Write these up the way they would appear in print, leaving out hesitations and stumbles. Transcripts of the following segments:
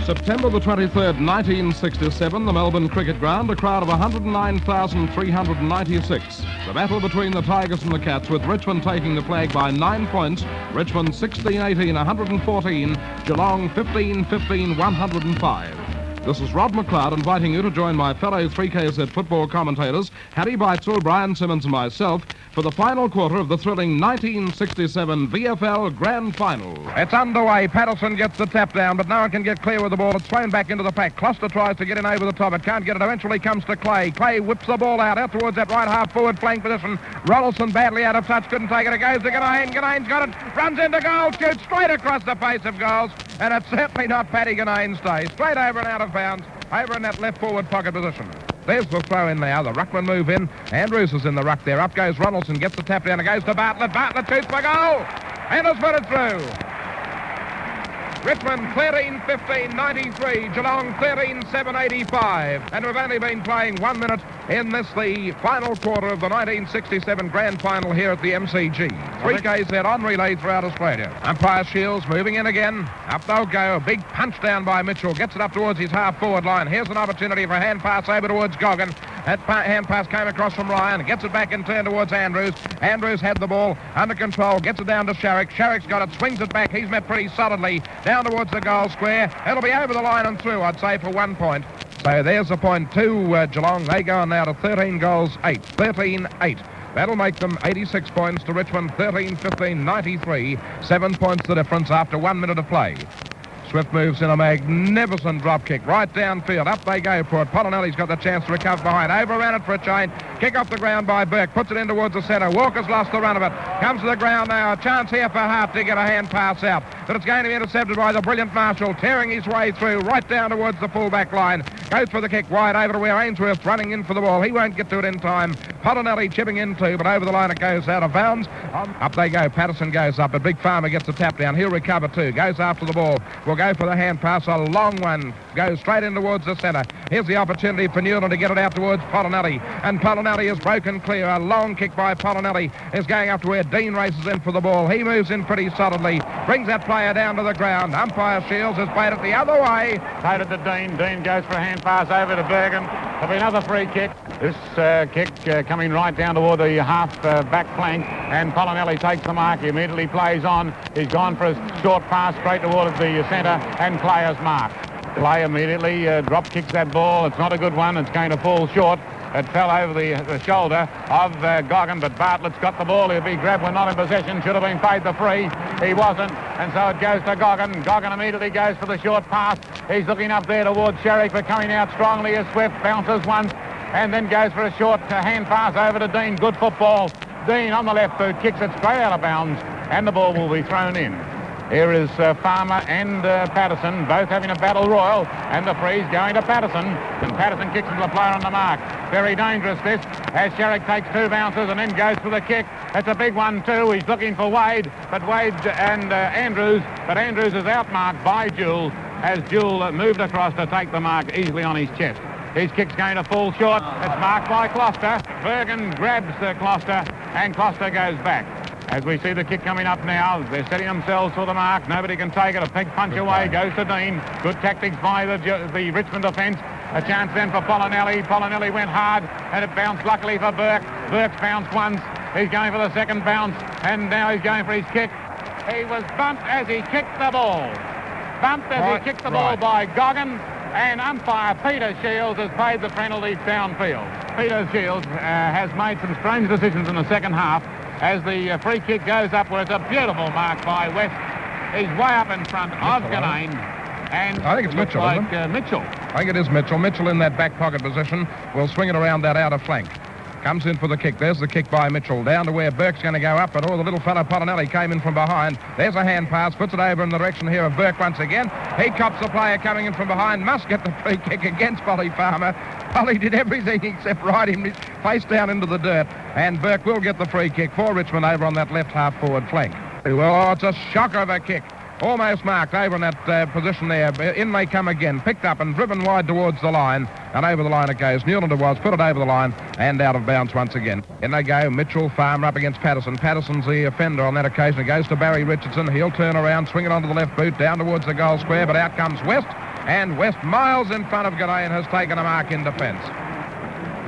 September the 23rd, 1967, the Melbourne Cricket Ground, a crowd of 109,396. The battle between the Tigers and the Cats, with Richmond taking the flag by 9 points. Richmond 16-18, 114, Geelong 15-15, 105. This is Rod McLeod inviting you to join my fellow 3KZ football commentators, Harry Beitzel, Brian Simmons and myself, for the final quarter of the thrilling 1967 VFL Grand Final. It's underway. Patterson gets the tap down, but no one can get clear with the ball. It's thrown back into the pack. Cluster tries to get in over the top. It can't get it. Eventually comes to Clay. Clay whips the ball out towards that right half forward flank position. Ronaldson badly out of touch. Couldn't take it. It goes to Ganane. Ganane's got it. Runs into goal. Shoots straight across the face of goals. And it's certainly not Paddy Ganane's day. Straight over and out of bounds. Over in that left forward pocket position. There's the throw in now. The ruckman move in. Andrews is in the ruck there. Up goes Ronaldson. Gets the tap down. It goes to Bartlett. Bartlett shoots for goal. And it's put it through. Richmond 13-15, 93. Geelong 13-7, 85. And we've only been playing 1 minute in this, the final quarter of the 1967 Grand Final here at the MCG. 3KZ on relay throughout Australia. Umpire Shields moving in again. Up they'll go. A big punch down by Mitchell. Gets it up towards his half-forward line. Here's an opportunity for a hand pass over towards Goggin. That hand pass came across from Ryan. Gets it back in turn towards Andrews. Andrews had the ball under control. Gets it down to Sharrock. Sharrock's got it. Swings it back. He's met pretty solidly down towards the goal square. It'll be over the line and through, I'd say, for 1 point. So there's a point to Geelong. They go on now to 13 goals, 8. 13-8. That'll make them 86 points to Richmond, 13-15, 93. 7 points the difference after 1 minute of play. Swift moves in a magnificent drop kick right downfield. Up they go for it. Polinelli's got the chance to recover behind. Over around it for a chain. Kick off the ground by Burke. Puts it in towards the centre. Walker's lost the run of it. Comes to the ground now. A chance here for Hart to get a hand pass out. But it's going to be intercepted by the brilliant Marshall, tearing his way through right down towards the full-back line. Goes for the kick wide over to where Ainsworth running in for the ball. He won't get to it in time. Polinelli chipping in too, but over the line it goes out of bounds. Up they go. Patterson goes up, but Big Farmer gets a tap down. He'll recover too. Goes after the ball. Will go for the hand pass. A long one. Goes straight in towards the centre. Here's the opportunity for Newland to get it out towards Polinelli. And Polinelli is broken clear. A long kick by Polinelli is going up to where Dean races in for the ball. He moves in pretty solidly. Brings that player down to the ground. Umpire Shields has played it the other way. Played it to Dean. Dean goes for a hand pass over to Bergen. There'll be another free kick. This kick coming right down toward the half back flank. And Polinelli takes the mark. He immediately plays on. He's gone for a short pass straight towards the centre. And Clayer's mark. Clay immediately drop kicks that ball. It's not a good one. It's going to fall short. It fell over the shoulder of Goggin, but Bartlett's got the ball. He'll be grabbed when not in possession. Should have been paid the free. He wasn't, and so it goes to Goggin. Goggin immediately goes for the short pass. He's looking up there towards Sherrick, but coming out strongly as Swift bounces once and then goes for a short hand pass over to Dean. Good football. Dean on the left boot kicks it straight out of bounds, and the ball will be thrown in. Here is Farmer and Patterson, both having a battle royal, and the free's going to Patterson, and Patterson kicks into the player on the mark. Very dangerous this, as Sherrick takes 2 bounces and then goes for the kick. It's a big one too. He's looking for Wade, but Wade and Andrews, but Andrews is outmarked by Jewell, as Jewell moved across to take the mark easily on his chest. His kick's going to fall short. It's marked by Closter. Bergen grabs Closter, and Closter goes back. As we see the kick coming up now, they're setting themselves for the mark. Nobody can take it. A big punch away goes to Dean. Good tactics by the Richmond defence. A chance then for Polinelli. Polinelli went hard, and it bounced luckily for Burke. Burke's bounced once. He's going for the second bounce, and now he's going for his kick. He was bumped as he kicked the ball. Bumped as he kicked the ball by Goggin, and umpire Peter Shields has paid the penalty downfield. Peter Shields has made some strange decisions in the second half. As the free kick goes up, where it's a beautiful mark by West. He's way up in front of Ganane. And I think it's Mitchell, Mitchell. I think it is Mitchell. Mitchell in that back pocket position will swing it around that outer flank. Comes in for the kick. There's the kick by Mitchell. Down to where Burke's going to go up, but the little fellow Polinelli came in from behind. There's a hand pass. Puts it over in the direction here of Burke once again. He cops the player coming in from behind. Must get the free kick against Polly Farmer. Polly did everything except ride him face down into the dirt. And Burke will get the free kick for Richmond over on that left half-forward flank. Well, it's a shocker of a kick. Almost marked over in that position there. In they come again. Picked up and driven wide towards the line. And over the line it goes. Newland was, put it over the line and out of bounds once again. In they go. Mitchell, Farmer up against Patterson. Patterson's the offender on that occasion. It goes to Barry Richardson. He'll turn around, swing it onto the left boot, down towards the goal square. But out comes West. And West, miles in front of Ganane, has taken a mark in defence.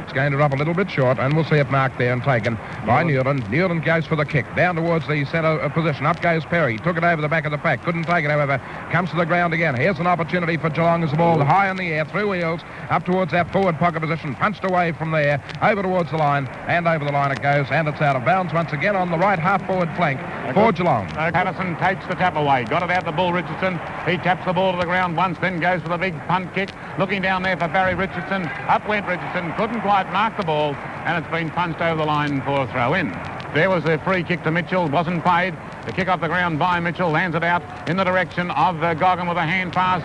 It's going to drop a little bit short, and we'll see it marked there and taken by Newland. Newland goes for the kick, down towards the centre position. Up goes Perry, took it over the back of the pack, couldn't take it, however, comes to the ground again. Here's an opportunity for Geelong as the ball high in the air, through wheels, up towards that forward pocket position, punched away from there, over towards the line, and over the line it goes, and it's out of bounds once again on the right half-forward flank for Geelong. Patterson takes the tap away, got it out to Bull Richardson. He taps the ball to the ground once, then goes for the big punt kick, looking down there for Barry Richardson. Up went Richardson, couldn't quite mark the ball, and it's been punched over the line for a throw-in. There was a free kick to Mitchell, wasn't paid. The kick off the ground by Mitchell, lands it out in the direction of Goggin with a hand pass.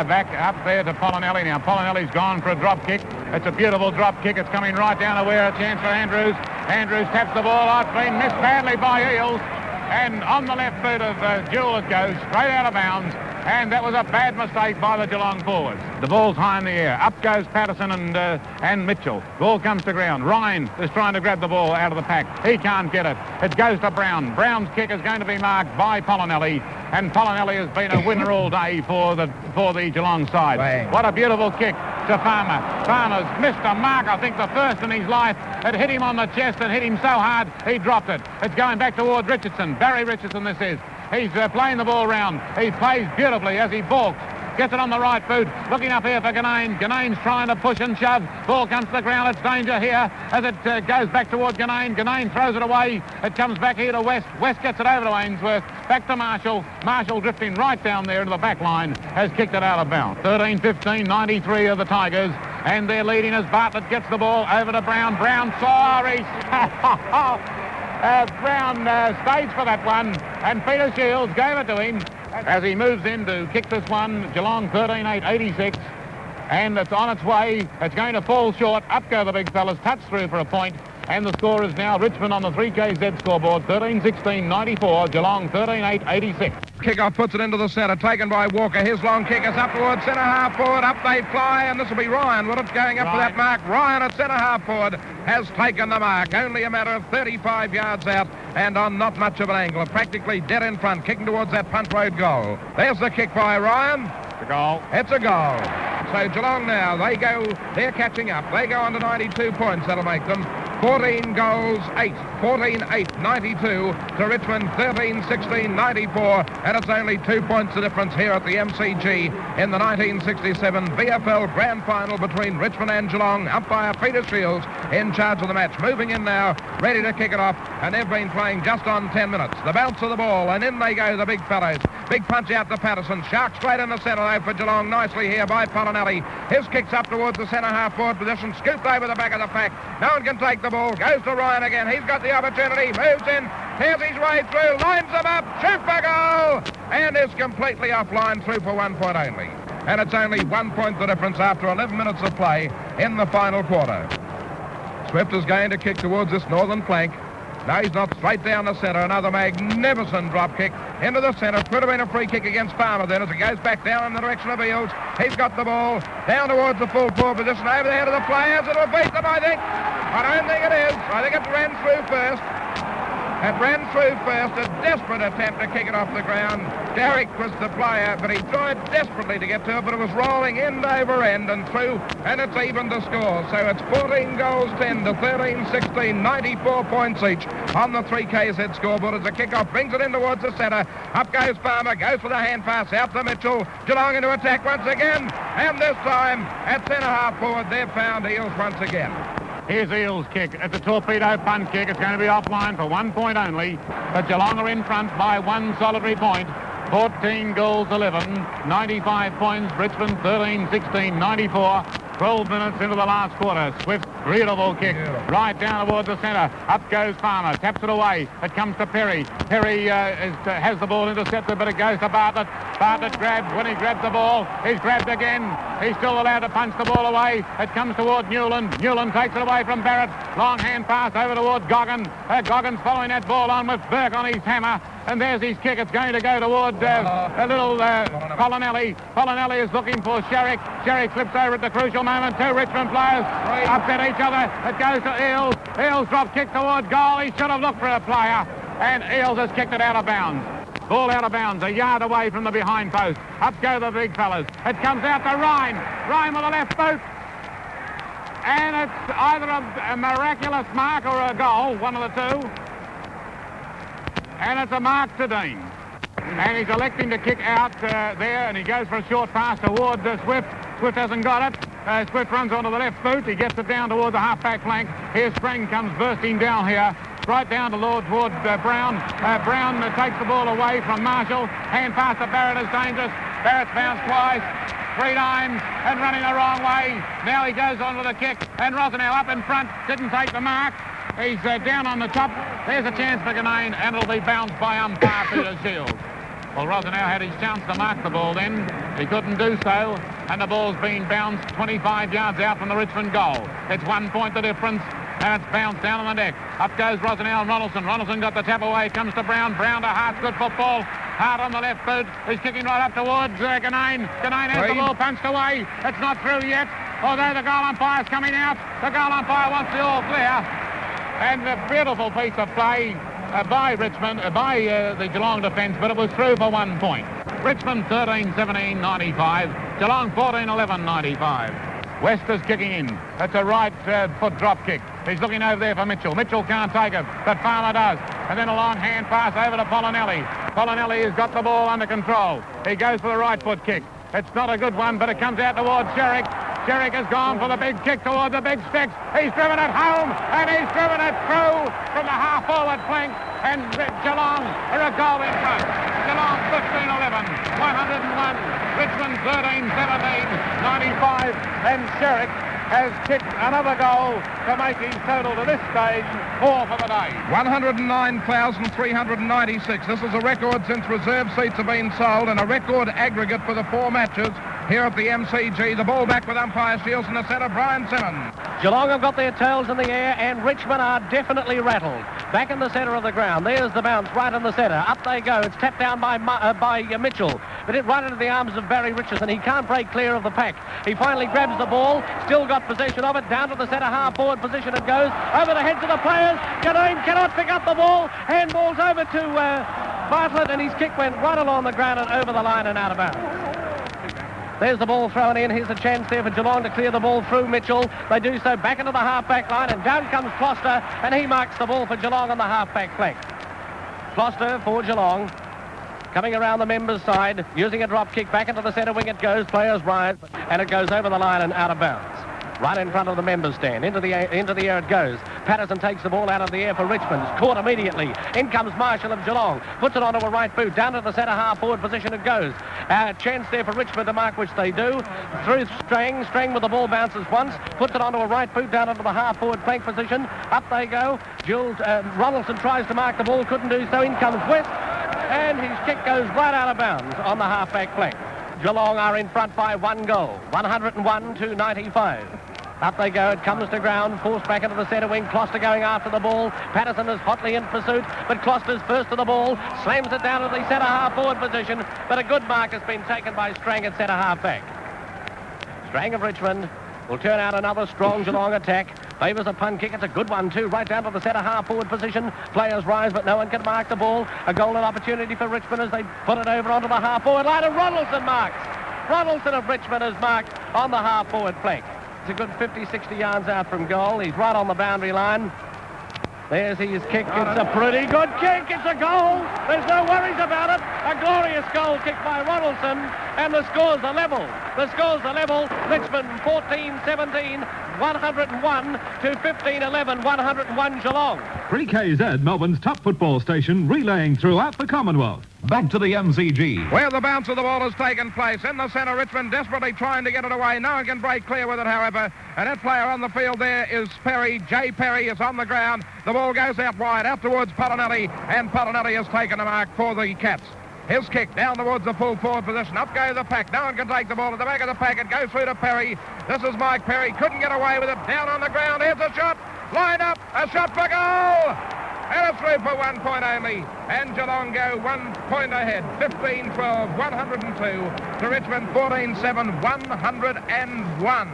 Back up there to Polinelli. Now Polinelli's gone for a drop kick. It's a beautiful drop kick. It's coming right down to where a chance for Andrews. Andrews taps the ball. Oh, it's been missed badly by Eels. And on the left foot of Jewell it goes, straight out of bounds. And that was a bad mistake by the Geelong forwards. The ball's high in the air. Up goes Patterson and Mitchell. Ball comes to ground. Ryan is trying to grab the ball out of the pack. He can't get it. It goes to Brown. Brown's kick is going to be marked by Polinelli. And Polinelli has been a winner all day for the Geelong side. Bang. What a beautiful kick to Farmer. Farmer's missed a mark, I think the first in his life. It hit him on the chest and hit him so hard he dropped it. It's going back towards Richardson. Barry Richardson this is. He's playing the ball round. He plays beautifully as he balks. Gets it on the right boot. Looking up here for Ganane. Ganane's trying to push and shove. Ball comes to the ground. It's danger here as it goes back towards Ganane. Ganane throws it away. It comes back here to West. West gets it over to Ainsworth. Back to Marshall. Marshall drifting right down there into the back line. Has kicked it out of bounds. 13-15, 93 of the Tigers. And they're leading as Bartlett gets the ball over to Brown. Brown, sorry. Brown staged for that one, and Peter Shields gave it to him as he moves in to kick this one. Geelong 13-8, 86, and it's on its way. It's going to fall short. Up go the big fellas, touch through for a point, and the score is now Richmond on the 3KZ scoreboard, 13-16, 94, Geelong 13-8, 86. Kickoff puts it into the centre, taken by Walker. His long kick is up towards centre half forward. Up they fly, and this will be Ryan. Will it going up for that mark? Ryan at centre half forward has taken the mark. Only a matter of 35 yards out and on not much of an angle. Practically dead in front, kicking towards that punt road goal. There's the kick by Ryan. It's a goal. It's a goal. So Geelong now, they're catching up. They go on to 92 points. That'll make them 14 goals, 8. 14-8, 92 to Richmond, 13-16, 94. And it's only 2 points the difference here at the MCG in the 1967 VFL Grand Final between Richmond and Geelong. Umpire Peter Shields in charge of the match. Moving in now, ready to kick it off. And they've been playing just on 10 minutes. The bounce of the ball, and in they go, the big fellows. Big punch out to Patterson. Shark straight in the centre though for Geelong. Nicely here by Polinelli. His kick's up towards the centre half forward position. Scooped over the back of the pack. No one can take the ball. Goes to Ryan again. He's got the opportunity. Moves in. Tears his way through. Lines them up. Shoot for goal. And is completely offline through for 1 point only. And it's only 1 point the difference after 11 minutes of play in the final quarter. Swift is going to kick towards this northern flank. Now he's not straight down the centre. Another magnificent drop kick into the centre. Could have been a free kick against Farmer then as it goes back down in the direction of Eels. He's got the ball down towards the full forward position over the head of the players. It'll beat them, I think. I don't think it is. I think it ran through first. It ran through first, a desperate attempt to kick it off the ground. Derrick was the player, but he tried desperately to get to it, but it was rolling end over end and through, and it's even to score. So it's 14 goals, 10 to 13, 16, 94 points each on the 3KZ scoreboard as the kickoff brings it in towards the centre. Up goes Farmer, goes for the hand pass out to Mitchell. Geelong into attack once again, and this time at centre half forward, they've found Eels once again. Here's Eels' kick. It's a torpedo punt kick. It's going to be offline for 1 point only. But Geelong are in front by one solitary point. 14 goals, 11, 95 points. Richmond 13, 16, 94. 12 minutes into the last quarter. Swift, beautiful kick. Right down towards the centre. Up goes Farmer. Taps it away. It comes to Perry. Perry has the ball intercepted, but it goes to Bartlett. Bartlett grabs. When he grabs the ball, he's grabbed again. He's still allowed to punch the ball away. It comes toward Newland. Newland takes it away from Barrett. Long hand pass over towards Goggin. Goggin's following that ball on with Burke on his hammer. And there's his kick. It's going to go toward a little Polinelli. Polinelli is looking for Sherrick. Sherrick slips over at the crucial moment. Two Richmond players upset each other. It goes to Eels. Eels drop kick toward goal. He should have looked for a player. And Eels has kicked it out of bounds. Ball out of bounds, a yard away from the behind post. Up go the big fellas. It comes out to Ryan. Ryan with the left boot. And it's either a miraculous mark or a goal, one of the two. And it's a mark to Dean. And he's electing to kick out there, and he goes for a short pass toward Swift. Swift hasn't got it. Swift runs onto the left boot. He gets it down towards the half-back flank. Here Sprang comes bursting down here. Right down toward Brown. Brown takes the ball away from Marshall. Hand pass to Barrett is dangerous. Barrett's bounced twice, 3 times, and running the wrong way. Now he goes on with a kick, and Rosenau up in front, didn't take the mark. He's down on the top. There's a chance for Ganane, and it'll be bounced by umpire Peter Shields. Well, Rosenau had his chance to mark the ball then. He couldn't do so, and the ball's been bounced 25 yards out from the Richmond goal. It's 1 point the difference, and it's bounced down on the deck. Up goes Rosenau and Ronaldson. Ronaldson got the tap away, comes to Brown. Brown to Hart, good football. Hart on the left boot. He's kicking right up towards Ganane. Ganane has the ball punched away. It's not through yet, although the goal umpire's coming out. The goal umpire wants the all clear. And a beautiful piece of play by Richmond, by the Geelong defence, but it was through for 1 point. Richmond 13-17-95, Geelong 14-11-95. West is kicking in. It's a right foot drop kick. He's looking over there for Mitchell. Mitchell can't take it, but Farmer does. And then a long hand pass over to Polinelli. Polinelli has got the ball under control. He goes for the right foot kick. It's not a good one, but it comes out towards Sherrick. Sherrick has gone for the big kick towards the big sticks. He's driven it home, and he's driven it through from the half-forward flank. And Geelong are a goal in front. Geelong 15-11, 101. Richmond 13-17, 95. And Sherrick has kicked another goal to make his total to this stage 4 for the day. 109,396. This is a record since reserve seats have been sold, and a record aggregate for the 4 matches here at the MCG. The ball back with umpire Shields in the centre, Brian Simmons. Geelong have got their tails in the air, and Richmond are definitely rattled. Back in the centre of the ground. There's the bounce right in the centre. Up they go. It's tapped down by Mitchell. But it right into the arms of Barry Richardson. He can't break clear of the pack. He finally grabs the ball. Still got possession of it. Down to the centre half-forward position it goes. Over the heads of the players. Ganane cannot pick up the ball. Handballs over to Bartlett, and his kick went right along the ground and over the line and out of bounds. There's the ball thrown in. Here's a chance there for Geelong to clear the ball through Mitchell. They do so back into the half-back line, and down comes Kloster, and he marks the ball for Geelong on the half-back flank. Kloster for Geelong, coming around the members' side, using a drop kick back into the centre wing it goes. Players rise, and it goes over the line and out of bounds. Right in front of the members' stand. Into the air it goes. Patterson takes the ball out of the air for Richmond. It's caught immediately. In comes Marshall of Geelong. Puts it onto a right boot. Down to the centre half-forward position it goes. Chance there for Richmond to mark, which they do. Through Strang. Strang with the ball bounces once. Puts it onto a right boot down into the half-forward flank position. Up they go. Ronaldson tries to mark the ball. Couldn't do so. In comes West. And his kick goes right out of bounds on the half-back flank. Geelong are in front by 1 goal. 101-95. Up they go, it comes to ground, forced back into the centre wing. Kloster going after the ball. Patterson is hotly in pursuit, but Kloster's first to the ball, slams it down to the centre half-forward position, but a good mark has been taken by Strang at centre half-back. Strang of Richmond will turn out another strong Geelong attack. Favours a punt kick. It's a good one too, right down to the centre half-forward position. Players rise, but no one can mark the ball. A golden opportunity for Richmond as they put it over onto the half-forward line, and Ronaldson marks. Ronaldson of Richmond is marked on the half-forward flank. It's a good 50-60 yards out from goal. He's right on the boundary line. There's his kick. It's a pretty good kick. It's a goal. There's no worries about it. A glorious goal kick by Ronaldson, and the scores are level. The scores are level. Richmond 14-17, 101 to 15-11, 101 Geelong. 3KZ, Melbourne's top football station, relaying throughout the Commonwealth. Back to the MCG. Where the bounce of the ball has taken place. In the centre, Richmond desperately trying to get it away. No one can break clear with it, however. And that player on the field there is Perry. Jay Perry is on the ground. The ball goes out wide, out towards Polinelli, and Polinelli has taken a mark for the Cats. His kick down towards the full forward position. Up goes the pack. No one can take the ball at the back of the pack. It goes through to Perry. This is Mike Perry. Couldn't get away with it. Down on the ground. Here's a shot. Line up. A shot for goal. And it's through for 1 point only. And Geelong go 1 point ahead. 15-12, 102 to Richmond 14-7, 101.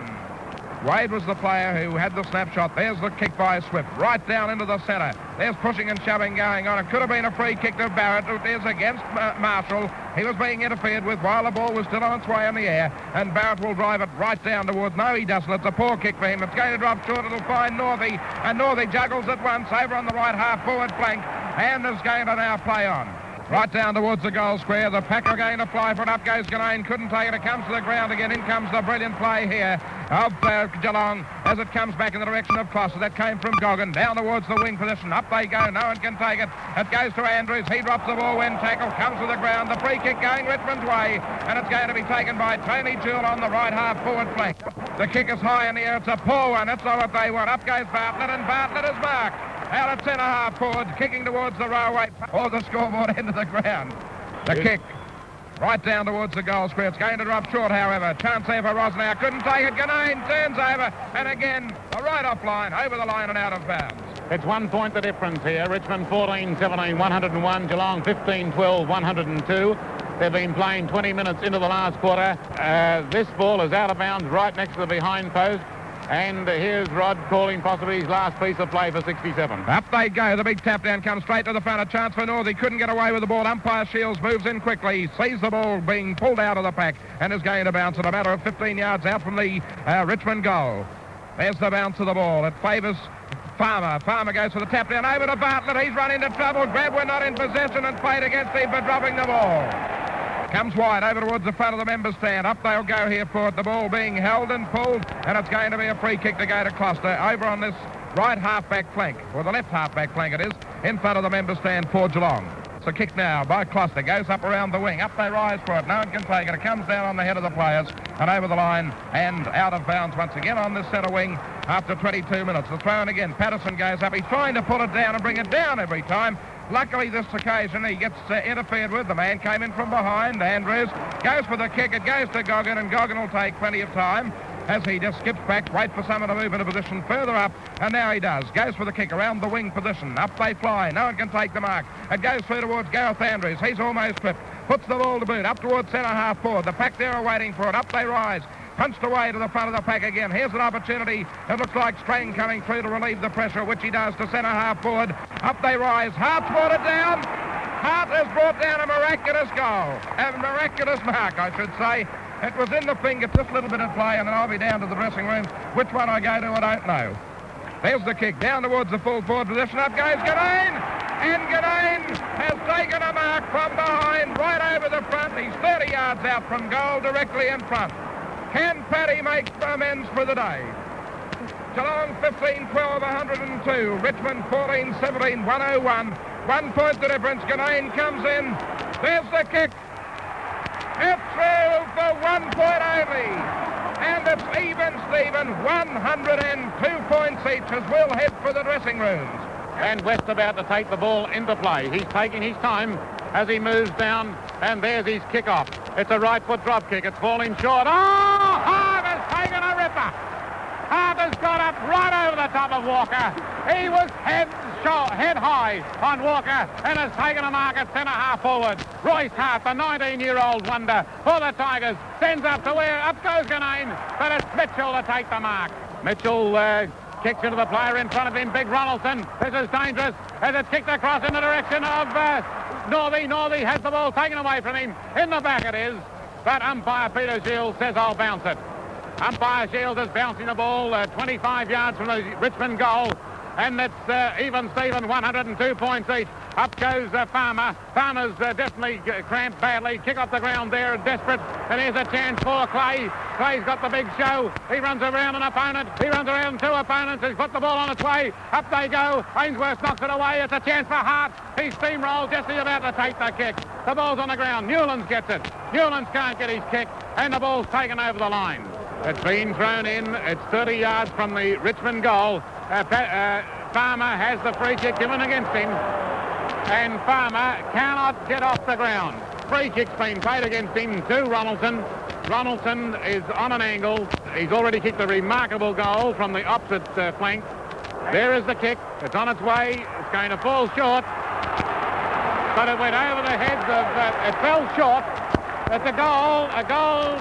Wade was the player who had the snapshot. There's the kick by Swift, right down into the centre. There's pushing and shoving going on. It could have been a free kick to Barrett. It is against Marshall. He was being interfered with while the ball was still on its way in the air, and Barrett will drive it right down towards... No, he doesn't. It's a poor kick for him. It's going to drop short. It'll find Northey, and Northey juggles at once over on the right half-forward flank, and is going to now play on. Right down towards the goal square. The pack are going to fly for it. Up goes Ganane. Couldn't take it. It comes to the ground again. In comes the brilliant play here of Geelong as it comes back in the direction of Costa. That came from Goggin. Down towards the wing position. Up they go. No one can take it. It goes to Andrews. He drops the ball when tackled. Comes to the ground. The free kick going Richmond's way. And it's going to be taken by Tony Jewell on the right half forward flank. The kick is high in the air. It's a poor one. That's not what they want. Up goes Bartlett, and Bartlett is marked. Out at centre half forward, kicking towards the railway or the scoreboard into the ground. The kick right down towards the goal square. It's going to drop short, however. Chance there for Rosnow. Couldn't take it. Ganane turns over, and again, a right off line, over the line and out of bounds. It's 1 point the difference here. Richmond 14-17, 101. Geelong 15-12, 102. They've been playing 20 minutes into the last quarter. This ball is out of bounds right next to the behind post. And here's Rod calling possibly his last piece of play for 67. Up they go. The big tap down comes straight to the front. A chance for North. He couldn't get away with the ball. Umpire Shields moves in quickly, sees the ball being pulled out of the pack, and is going to bounce at a matter of 15 yards out from the Richmond goal. There's the bounce of the ball. It favours Farmer. Farmer goes for the tap down over to Bartlett. He's run into trouble. Grab were not in possession and played against him for dropping the ball. Comes wide over towards the front of the members' stand. Up they'll go here for it. The ball being held and pulled, and it's going to be a free kick to go to Costa over on this right half-back flank, or the left half-back flank it is, in front of the members' stand for Geelong. It's a kick now by Costa. Goes up around the wing. Up they rise for it. No one can take it. It comes down on the head of the players and over the line and out of bounds once again on this centre wing after 22 minutes. The throw in again. Patterson goes up. He's trying to pull it down and bring it down every time. Luckily, this occasion, he gets interfered with. The man came in from behind. Andrews goes for the kick. It goes to Goggin, and Goggin will take plenty of time as he just skips back, wait for someone to move into position further up, and now he does. Goes for the kick around the wing position. Up they fly. No one can take the mark. It goes through towards Gareth Andrews. He's almost tripped. Puts the ball to boot. Up towards centre half forward. The pack there are waiting for it. Up they rise. Punched away to the front of the pack again. Here's an opportunity. It looks like Strang coming through to relieve the pressure, which he does to centre half forward. Up they rise. Hart's brought it down. Hart has brought down a miraculous goal. A miraculous mark, I should say. It was in the finger, just a little bit of play, and then I'll be down to the dressing room. Which one I go to, I don't know. There's the kick down towards the full forward position. Up goes Ganane. And Ganane has taken a mark from behind, right over the front. He's 30 yards out from goal, directly in front. Can Paddy make amends for the day? Geelong 15-12, 102. Richmond 14-17, 101. 1 point the difference. Ganane comes in. There's the kick. It's through for 1 point only. And it's even, Stephen. 102 points each as we'll head for the dressing rooms. And West about to take the ball into play. He's taking his time as he moves down, and there's his kick-off. It's a right-foot drop kick. It's falling short. Oh! Hart has taken a ripper. Hart has got up right over the top of Walker. He was head high on Walker and has taken a mark at centre half forward. Royce Hart, the 19-year-old wonder for the Tigers, sends up to where up goes Ganane, but it's Mitchell to take the mark. Mitchell kicks into the player in front of him, Big Ronaldson. This is dangerous as it's kicked across in the direction of Northey. Northey has the ball taken away from him. In the back it is, but umpire Peter Shields says I'll bounce it. Umpire Shields is bouncing the ball 25 yards from the Richmond goal, and it's even Stephen, 102 points each. Up goes Farmer. Farmer's definitely cramped badly. Kick off the ground there, desperate. And here's a chance for Clay. Clay's got the big show. He runs around an opponent. He runs around 2 opponents. He's put the ball on its way. Up they go. Ainsworth knocks it away. It's a chance for Hart. He steamrolls, just about to take the kick. The ball's on the ground. Newlands gets it. Newlands can't get his kick, and the ball's taken over the line. It's been thrown in. It's 30 yards from the Richmond goal. Farmer has the free kick given against him, and Farmer cannot get off the ground. Free kick's been played against him to Ronaldson. Ronaldson is on an angle. He's already kicked a remarkable goal from the opposite flank. There is the kick. It's on its way. It's going to fall short, but it went over the heads of... it fell short. It's a goal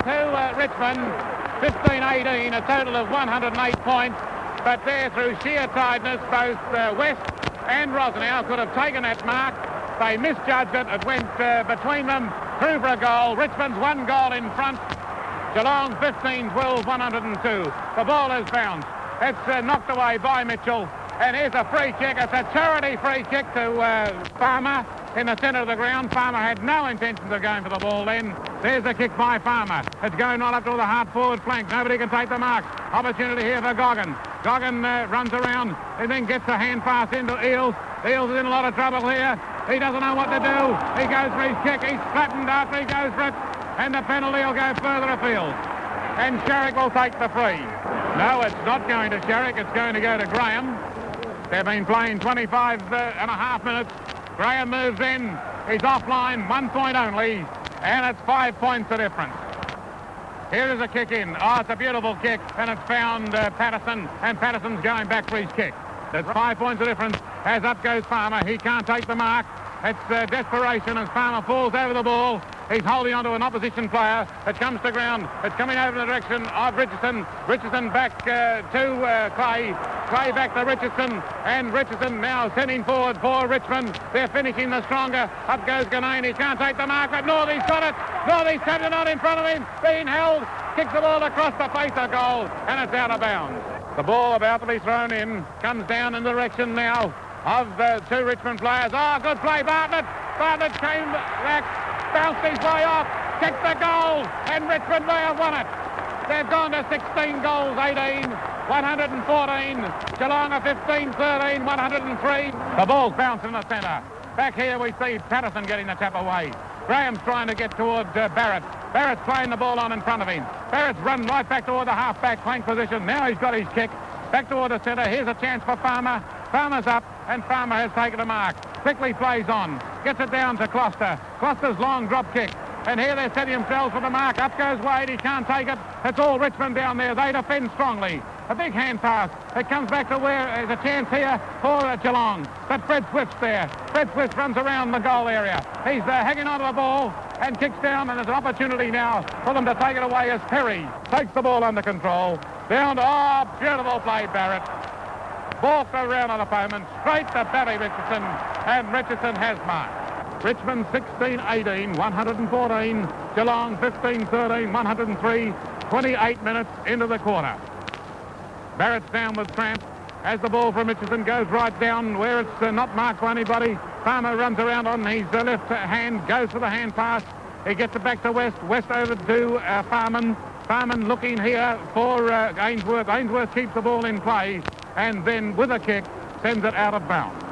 to Richmond. 15-18, a total of 108 points. But there, through sheer tiredness, both West and Rosnow could have taken that mark. They misjudged it. It went between them, through for a goal. Richmond's 1 goal in front. Geelong 15-12, 102. The ball has bounced. It's knocked away by Mitchell. And here's a free kick. It's a charity free kick to Farmer in the centre of the ground. Farmer had no intentions of going for the ball then. There's a kick by Farmer. It's going right up to the half-forward flank. Nobody can take the mark. Opportunity here for Goggin. Goggin runs around and then gets a hand pass into Eales. Eales is in a lot of trouble here. He doesn't know what to do. He goes for his kick. He's flattened after he goes for it. And the penalty will go further afield. And Sherrick will take the free. No, it's not going to Sherrick. It's going to go to Graham. They've been playing 25 and a half minutes. Graham moves in. He's offline, 1 point only. And it's 5 points the difference. Here is a kick in. Oh, it's a beautiful kick. And it's found Patterson. And Patterson's going back for his kick. There's 5 points the difference. As up goes Farmer. He can't take the mark. It's desperation as Farmer falls over the ball. He's holding onto an opposition player. It comes to ground. It's coming over in the direction of Richardson. Richardson back to Clay. Clay back to Richardson. And Richardson now sending forward for Richmond. They're finishing the stronger. Up goes Ganane. He can't take the mark, but Northey's got it. Northey's tapped it on in front of him. Being held. Kicks the ball across the face of goal. And it's out of bounds. The ball about to be thrown in. Comes down in the direction now of the 2 Richmond players. Oh, good play, Bartlett. Bartlett came back, bounced his way off, kicked the goal, and Richmond may have won it. They've gone to 16 goals, 18, 114. Geelong are 15, 13, 103. The ball's bounced in the centre. Back here we see Patterson getting the tap away. Graham's trying to get toward Barrett. Barrett's playing the ball on in front of him. Barrett's run right back toward the half-back flank position. Now he's got his kick. Back toward the centre. Here's a chance for Farmer. Farmer's up, and Farmer has taken a mark. Quickly plays on. Gets it down to Closter. Closter's long drop kick. And here they're setting themselves for the mark. Up goes Wade. He can't take it. It's all Richmond down there. They defend strongly. A big hand pass. It comes back to where there's a chance here for Geelong. But Fred Swift's there. Fred Swift runs around the goal area. He's hanging onto the ball and kicks down, and there's an opportunity now for them to take it away as Perry takes the ball under control. Down to, oh, beautiful play, Barrett. Balked around an opponent, straight to Barry Richardson, and Richardson has marked. Richmond 16-18, 114. Geelong 15-13, 103. 28 minutes into the quarter. Barrett's down with cramp as the ball from Richardson goes right down where it's not marked by anybody. Farmer runs around on his left hand, goes for the hand pass. He gets it back to West. West over to Farman. Farman looking here for Ainsworth. Ainsworth keeps the ball in play and then with a kick sends it out of bounds.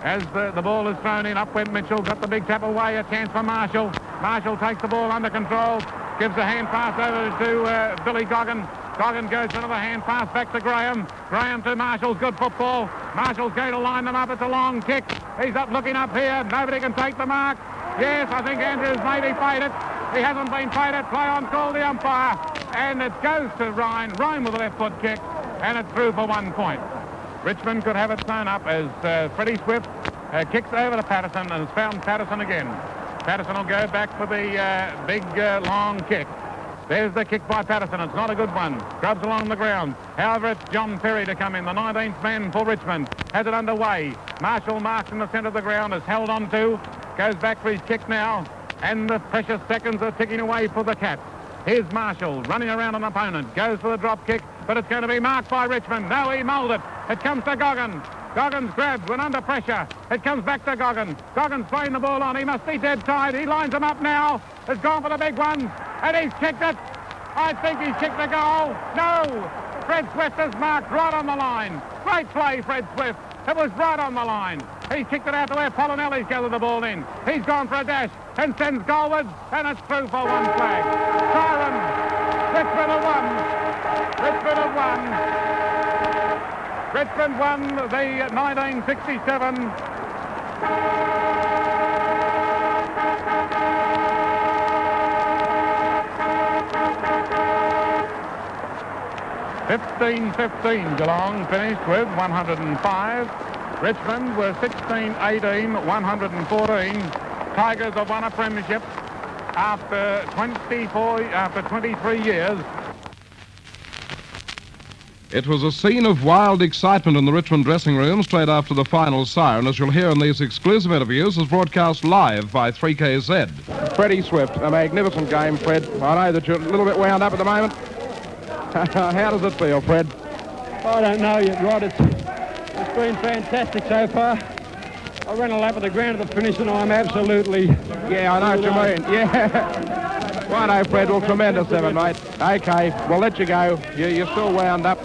As the ball is thrown in, up went Mitchell, got the big tap away, a chance for Marshall. Marshall takes the ball under control, gives a hand pass over to Billy Goggin. Goggin goes for another hand pass back to Graham. Graham to Marshall's good football. Marshall's going to line them up. It's a long kick. He's up looking up here. Nobody can take the mark. Yes, I think Andrews maybe played it. He hasn't been played it. Play on call the umpire. And it goes to Ryan. Ryan with a left foot kick. And it's through for 1 point. Richmond could have it thrown up as Freddie Swift kicks over to Patterson and has found Patterson again. Patterson will go back for the big long kick. There's the kick by Patterson. It's not a good one. Grubs along the ground. However, it's John Perry to come in. The 19th man for Richmond has it underway. Marshall marks in the centre of the ground, is held on to. Goes back for his kick now. And the precious seconds are ticking away for the Cats. Here's Marshall running around an opponent. Goes for the drop kick, but it's going to be marked by Richmond. No, he mulled it. It comes to Goggin. Goggins grabs when under pressure. It comes back to Goggin. Goggins playing the ball on. He must be dead tired. He lines him up now. Has gone for the big one. And he's kicked it. I think he's kicked the goal. No. Fred Swift is marked right on the line. Great play, Fred Swift. It was right on the line. He kicked it out to where Polinelli's gathered the ball in. He's gone for a dash and sends goalwards, and it's through for 1 flag. Siren. Richmond have won. Richmond have won. Richmond won the 1967 15-15. Geelong finished with 105. Richmond were 16-18, 114. Tigers have won a premiership after 23 years. It was a scene of wild excitement in the Richmond dressing room straight after the final siren, as you'll hear in these exclusive interviews, as broadcast live by 3KZ. Freddie Swift, a magnificent game, Fred. I know that you're a little bit wound up at the moment. How does it feel, Fred? I don't know yet, Rod. It's been fantastic so far. I ran a lap of the ground at the finish and I'm absolutely... Yeah, I know what you mean. Yeah. Righto, Fred. Well, tremendous effort, mate. Okay, we'll let you go. You're still wound up.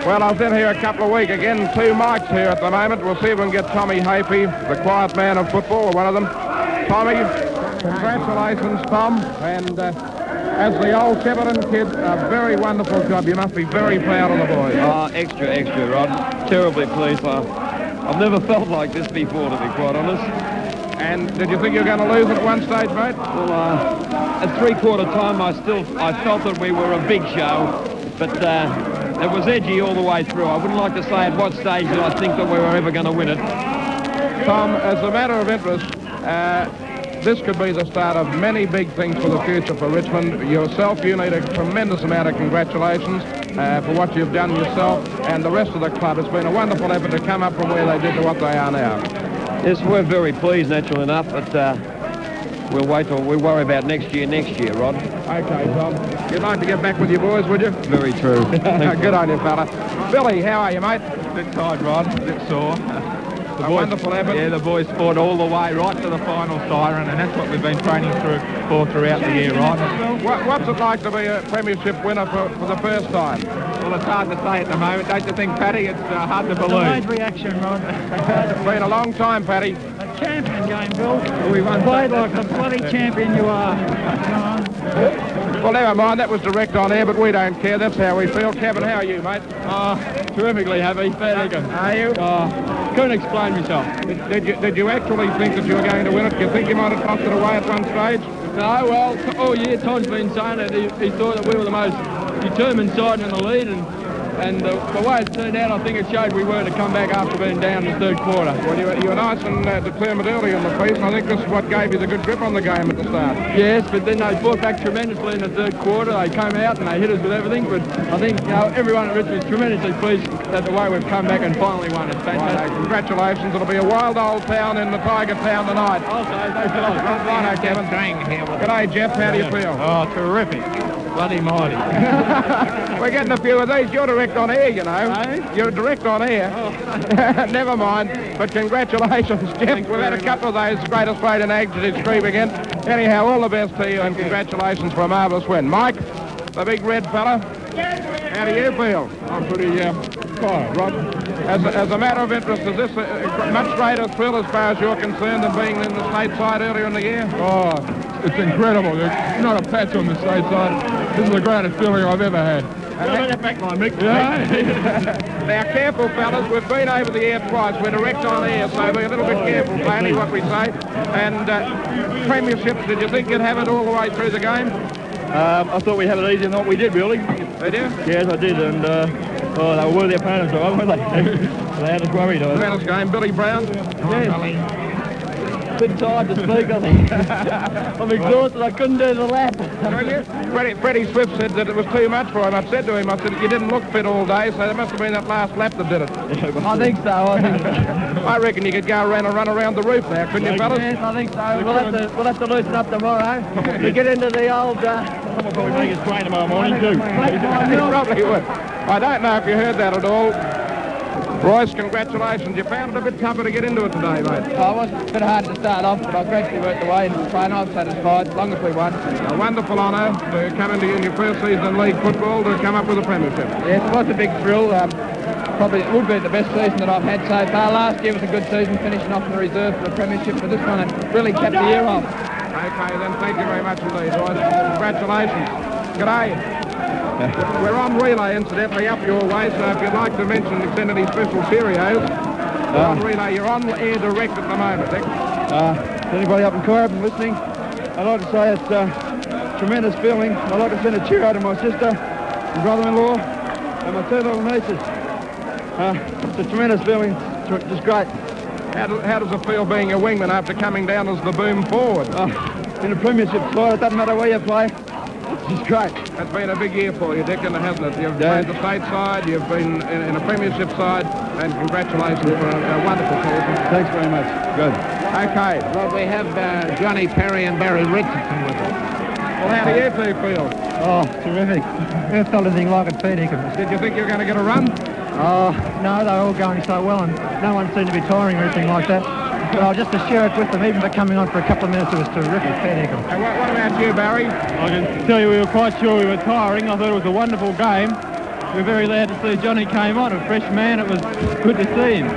Well, I've been here a couple of weeks. Again, 2 mics here at the moment. We'll see if we can get Tommy Hapey, the quiet man of football, or one of them. Tommy, congratulations, Tom. And as the old Shepparton kid, a very wonderful job. You must be very proud of the boys. Oh, extra, Rod. Terribly pleased. I've never felt like this before, to be quite honest. And did you think you were going to lose at one stage, mate? Well, at three-quarter time, I felt that we were a big show, but it was edgy all the way through. I wouldn't like to say at what stage did I think that we were ever going to win it. Tom, as a matter of interest, this could be the start of many big things for the future for Richmond. Yourself, you need a tremendous amount of congratulations for what you've done yourself and the rest of the club. It's been a wonderful effort to come up from where they did to what they are now. Yes, we're very pleased, naturally enough, but we'll wait till we worry about next year, Rod. Okay, Tom. You'd like to get back with your boys, would you? Very true. Good on you, fella. Billy, how are you, mate? A bit tired, Rod. A bit sore. A wonderful effort. Yeah, the boys fought all the way right to the final siren, and that's what we've been training for throughout the year, Rod. What's it like to be a premiership winner for the first time? Well, it's hard to say at the moment, don't you think, Paddy? It's hard to believe. Great reaction, Rod. It's been a long time, Paddy. A champion game, Bill. We won. Played like the bloody champion you are. Well, never mind. That was direct on air, but we don't care. That's how we feel. Kevin, how are you, mate? Terrifically happy. Fair dinkum. Are you? Couldn't explain myself. Did you actually think that you were going to win it? Do you think you might have tossed it away at one stage? No, well, all year Tom's been saying that he thought that we were the most determined side in the lead, and the way it turned out, I think it showed we were to come back after being down in the third quarter. Well, you were nice and determined early in the piece, and I think this is what gave you the good grip on the game at the start. Yes, but then they fought back tremendously in the third quarter. They came out and they hit us with everything, but I think everyone at Richmond is tremendously pleased at the way we've come back and finally won. It's fantastic. Well, congratulations. It'll be a wild old town in the Tiger Town tonight. Okay, thanks a lot. Righto, Kevin. G'day, Jeff. How do you feel? Oh, terrific. Bloody mighty. We're getting a few of these. You're direct on air, you know. You're direct on air. Oh. Never mind. But congratulations, Jeff. We've had a couple of those great Australian actors stream again. Anyhow, all the best to you and congratulations for a marvellous win. Mike, the big red fella, how do you feel? I'm pretty quiet, Rod. As a matter of interest, is this a much greater thrill as far as you're concerned than being in the state side earlier in the year? Oh, it's incredible. There's not a patch on the state side. This is the greatest feeling I've ever had. Now, careful, fellas. We've been over the air twice. We're direct on air, so be a little bit careful, Tony, what we say. And premierships, did you think you'd have it all the way through the game? I thought we had it easier than what we did, really. Did you? Yes, I did, and they were worthy opponents, weren't they? They had us worried. Tremendous game. Billy Brown? Yes. A bit tired to speak, I think. I'm exhausted. I couldn't do the lap. Freddie Swift said that it was too much for him. I said to him, I said, you didn't look fit all day, so it must have been that last lap that did it. I think so. I reckon you could go around and run around the roof now, couldn't you, fellas? Yes, I think so. We'll have to loosen up tomorrow to get into the old... Someone probably make us train tomorrow morning, too. He probably would. I don't know if you heard that at all. Royce, congratulations. You found it a bit tougher to get into it today, mate. It was a bit hard to start off, but I gradually worked away and I'm satisfied, as long as we won. A wonderful honour to come into in your first season in league football to come up with a premiership. Yes, it was a big thrill. Probably it would be the best season that I've had so far. Last year was a good season, finishing off in the reserve for the premiership, but this one it really kept the year off. Okay, then thank you very much indeed, Royce. Congratulations. G'day. We're on relay, incidentally, up your way, so if you'd like to mention any special Cheerios, on relay, you're on air direct at the moment, Dick. Anybody up in Corab listening, I'd like to say it's a tremendous feeling. I'd like to send a cheer out to my sister and brother-in-law and my two little nieces. It's a tremendous feeling, it's just great. How does it feel being a wingman after coming down as the boom forward? In a premiership side, it doesn't matter where you play. It's great. It's been a big year for you, Dick, hasn't it? You've played the state side, you've been in a premiership side, and congratulations for a wonderful season. Thanks very much. Good. Okay. Well, we have Johnny Perry and Barry Richardson with us. Well, how do you two feel? Oh, terrific. Never felt anything like it, Fair Dinkum. Did you think you were going to get a run? Oh, no, they were all going so well, and no one seemed to be tiring or anything like that. Well, just to share it with them, even for coming on for a couple of minutes, it was terrific, Fair Dinkum. And what about you, Barry? I can tell you we were quite sure we were tiring. I thought it was a wonderful game. We were very glad to see Johnny came on, a fresh man. It was good to see him.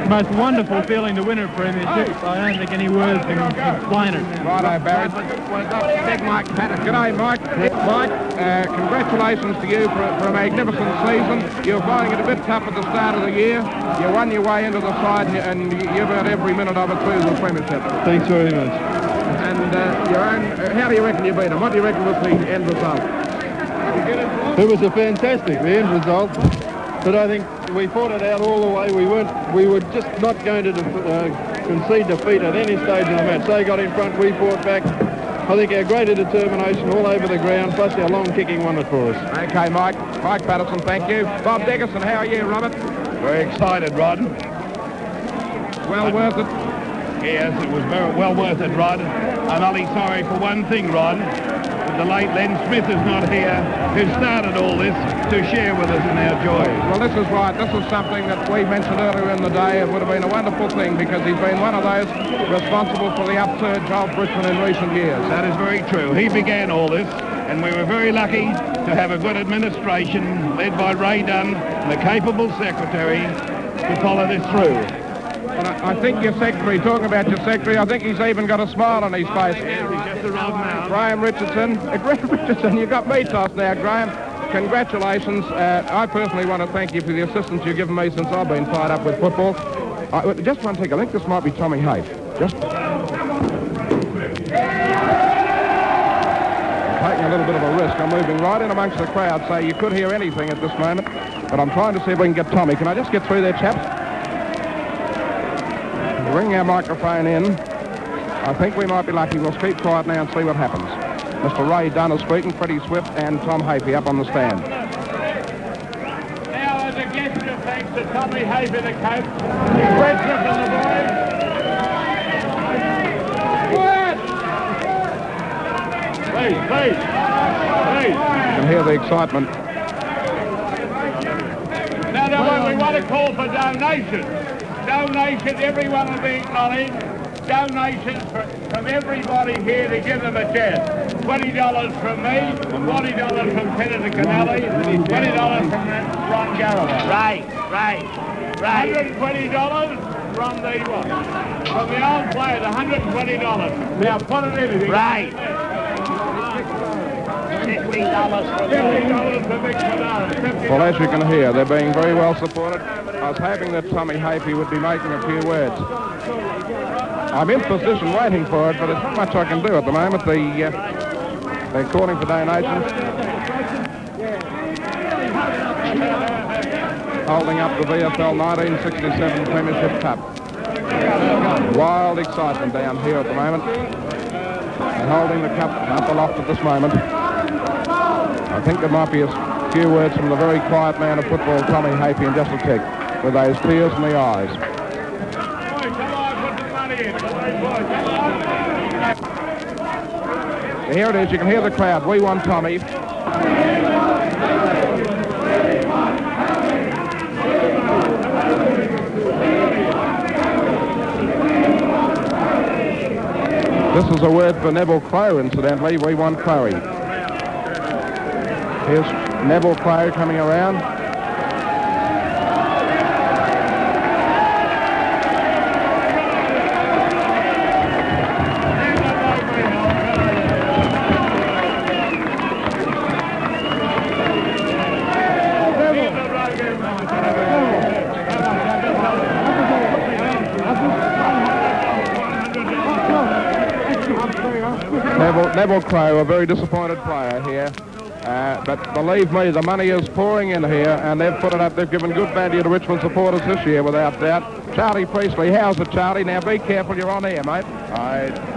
Most wonderful feeling to win a premiership. I don't think any words can explain it. Righto, Barry. Big Mike Patterson. G'day, Mike. Mike, congratulations to you for a magnificent season. You were finding it a bit tough at the start of the year. You won your way into the side, and you've earned every minute of it through the premiership. Thanks very much. And how do you reckon you beat him? What do you reckon was the end result? It was a fantastic, the end result. But I think we fought it out all the way. We were just not going to concede defeat at any stage of the match. They got in front, we fought back. I think our greater determination all over the ground, plus our long kicking won it for us. Okay, Mike. Mike Patterson, thank you. Bob Dickerson, how are you, Robert? Very excited, Rod. Well worth it. Yes, it was very well worth it, Rod. I'm only sorry for one thing, Rod. The late Len Smith is not here, who started all this, to share with us in our joy. Well, this is right. This is something that we mentioned earlier in the day. It would have been a wonderful thing because he's been one of those responsible for the upsurge of Brisbane in recent years. That is very true. He began all this, and we were very lucky to have a good administration led by Ray Dunn and a capable secretary to follow this through. And I think your secretary, talking about your secretary, I think he's even got a smile on his face. Yeah, he's just arrived now. Graham Richardson. Richardson, you got me tossed now, Graham. Congratulations. I personally want to thank you for the assistance you've given me since I've been tied up with football. Just one thing, I think this might be Tommy Hafe. Just taking a little bit of a risk. I'm moving right in amongst the crowd, so you could hear anything at this moment. But I'm trying to see if we can get Tommy. Can I just get through there, chaps? Bring our microphone in. I think we might be lucky. We'll keep quiet now and see what happens. Mr. Ray Dunn is speaking, Freddie Swift and Tom Hafey up on the stand. Now, as a gesture of thanks to Tommy Hafey, the coach, Frederick and the boys. Please. You can hear the excitement. Now, we want to call for donations. Donations, everyone will be acknowledged. Donations from everybody here to give them a chance. $20 from me, $40 from Senator Kennelly, $20 from Ron Galloway. Right. $120 from the what? From the old players, $120. Now put it in. Right. $50 for Mick Fernando. Well, as you can hear, they're being very well supported. I was hoping that Tommy Hafey would be making a few words. I'm in position waiting for it, but there's not much I can do at the moment. They're calling for donations. Holding up the VFL 1967 Premiership Cup. Wild excitement down here at the moment. And holding the cup up aloft at this moment. I think there might be a few words from the very quiet man of football, Tommy Hafey, in just a tick, with those tears in the eyes. Here it is. You can hear the crowd. We want Tommy. This is a word for Neville Crowe, incidentally. We want Crowe. Here's Neville Crowe coming around. Neville Crowe, a very disappointed player here. But believe me, the money is pouring in here, and they've put it up. They've given good value to Richmond supporters this year, without doubt. Charlie Priestley, how's it, Charlie? Now, be careful, you're on air, mate.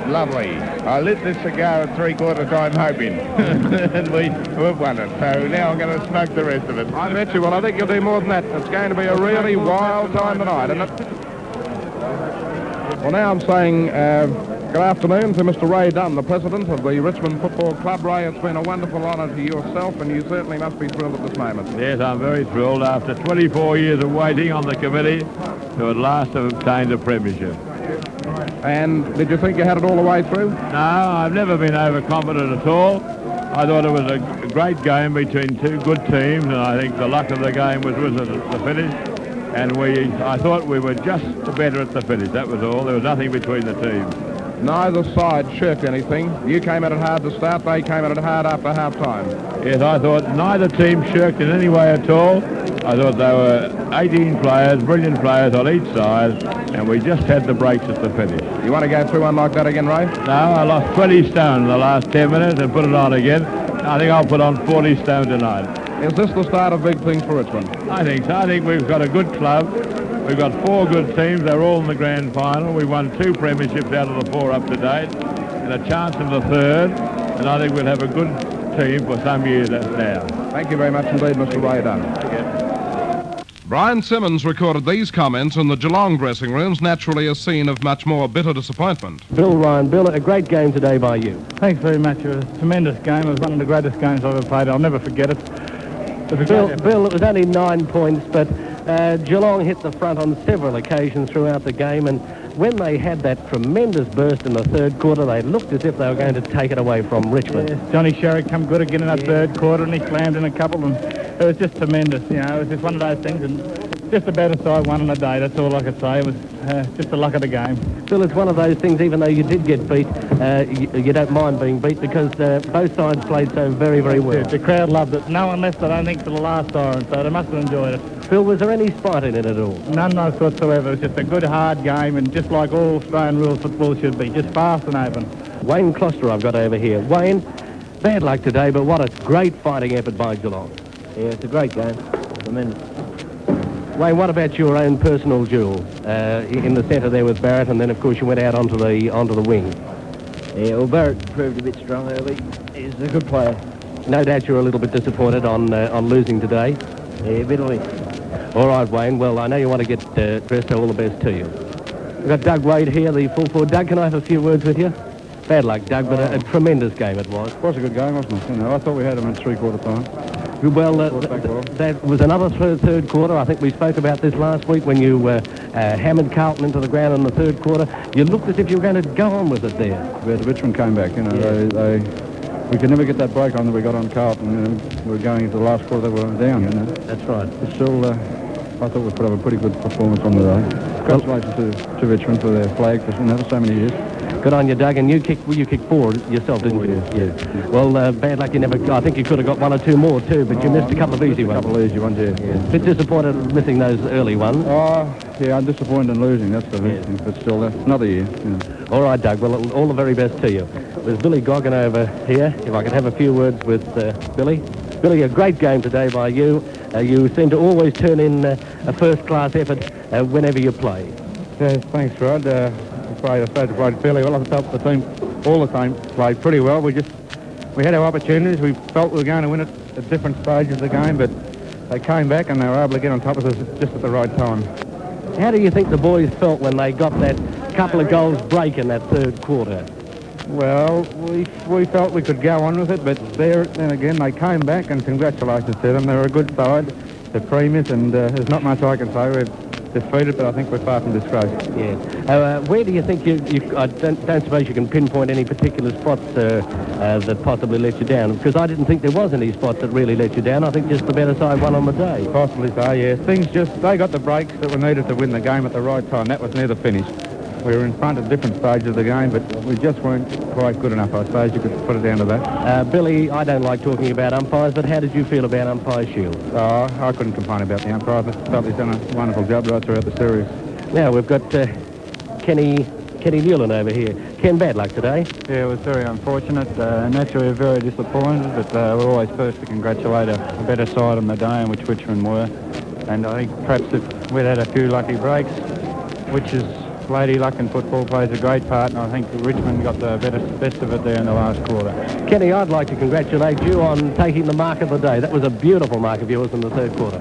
Lovely. I lit this cigar at three-quarter time hoping, and we've won it. So now I'm going to smoke the rest of it. I bet you will. I think you'll do more than that. It's going to be a really wild time tonight, isn't it? Well, now I'm saying good afternoon to Mr. Ray Dunn, the president of the Richmond Football Club. Ray, it's been a wonderful honour to yourself, and you certainly must be thrilled at this moment. Yes, I'm very thrilled after 24 years of waiting on the committee to at last have obtained a premiership. And did you think you had it all the way through? No, I've never been overconfident at all. I thought it was a great game between two good teams, and I think the luck of the game was with us at the finish. And I thought we were just better at the finish, that was all. There was nothing between the teams. Neither side shirked anything. You came at it hard to start, they came at it hard after half-time. Yes, I thought neither team shirked in any way at all. I thought there were 18 players, brilliant players on each side, and we just had the breaks at the finish. You want to go through one like that again, Ray? No, I lost 20 stone in the last 10 minutes and put it on again. I think I'll put on 40 stone tonight. Is this the start of big things for Richmond? I think so. I think we've got a good club. We've got 4 good teams. They're all in the grand final. We've won 2 premierships out of the 4 up to date, and a chance of the 3rd. And I think we'll have a good team for some years now. Thank you very much indeed, Mr. Ray Dunn. Brian Simmons recorded these comments in the Geelong dressing rooms, naturally a scene of much more bitter disappointment. Bill Ryan, Bill, a great game today by you. Thanks very much. It was a tremendous game. It was one of the greatest games I've ever played. I'll never forget it. Bill, it was only 9 points, but Geelong hit the front on several occasions throughout the game, and when they had that tremendous burst in the 3rd quarter, they looked as if they were going to take it away from Richmond. Yes, Johnny Sherrick come good again in that 3rd quarter, and he slammed in a couple, and it was just tremendous. You know, it was just one of those things, and just a better side won on the day. That's all I could say. It was just the luck of the game. Bill, it's one of those things, even though you did get beat, you don't mind being beat because both sides played so very, very well. The crowd loved it. No one left, I don't think, till the last siren, so they must have enjoyed it. Bill, was there any spite in it at all? None whatsoever. It was just a good, hard game, and just like all Australian rules football should be, just fast and open. Wayne Closter I've got over here. Wayne, bad luck today, but what a great fighting effort by Geelong. Yeah, it's a great game. Tremendous. Wayne, what about your own personal duel in the centre there with Barrett, and then of course you went out onto the wing? Yeah, well, Barrett proved a bit strong early. He's a good player. No doubt you're a little bit disappointed on losing today. Yeah, bitterly. All right, Wayne. Well, I know you want to get dressed, so all the best to you. We've got Doug Wade here, the full forward. Doug, can I have a few words with you? Bad luck, Doug, but a tremendous game it was. It was a good game, wasn't it? You know, I thought we had them at three-quarter time. Well, that was another 3rd quarter. I think we spoke about this last week when you hammered Carlton into the ground in the 3rd quarter. You looked as if you were going to go on with it there. Yeah, Richmond came back, you know. We could never get that break on that we got on Carlton. You know, we were going into the last quarter, they were down, you know. That's right. But still, I thought we put up a pretty good performance on the day. Congratulations to Richmond for their flag for so many years. Good on you, Doug. And you kicked forward yourself, didn't you? Yeah. Well, bad luck. I think you could have got 1 or 2 more too, but you missed a couple of easy ones. A couple of easy ones, yeah. Bit disappointed missing those early ones. Yeah, I'm disappointed in losing. That's the thing. But still, that's another year. You know. All right, Doug. Well, all the very best to you. There's Billy Goggin over here. If I could have a few words with Billy. Billy, a great game today by you. You seem to always turn in a first-class effort whenever you play. Yeah, thanks, Rod. I suppose quite fairly well. I felt the team all the time played pretty well. We had our opportunities. We felt we were going to win it at different stages of the game, but they came back and they were able to get on top of us just at the right time. How do you think the boys felt when they got that couple of goals break in that 3rd quarter? Well, we felt we could go on with it, but then again they came back, and congratulations to them. They were a good side, the premiers, and there's not much I can say. We're defeated, but I think we're far from disgraced. Yeah. Where do you think I don't suppose you can pinpoint any particular spots that possibly let you down? Because I didn't think there was any spots that really let you down. I think just the better side won on the day. Possibly so, yeah. They got the breaks that were needed to win the game at the right time. That was near the finish. We were in front at different stages of the game, but we just weren't quite good enough, I suppose. You could put it down to that. Billy, I don't like talking about umpires, but how did you feel about Umpire Shield? I couldn't complain about the umpires. I felt he's done a wonderful job right throughout the series. Now, we've got Kenny Newland over here. Ken, bad luck today. Yeah, it was very unfortunate. Naturally, we're very disappointed, but we're always first to congratulate a better side on the day, in which Richmond were. And I think perhaps if we'd had a few lucky breaks, which is lady luck in football plays a great part, and I think Richmond got the best of it there in the last quarter. Kenny, I'd like to congratulate you on taking the mark of the day. That was a beautiful mark of yours in the third quarter.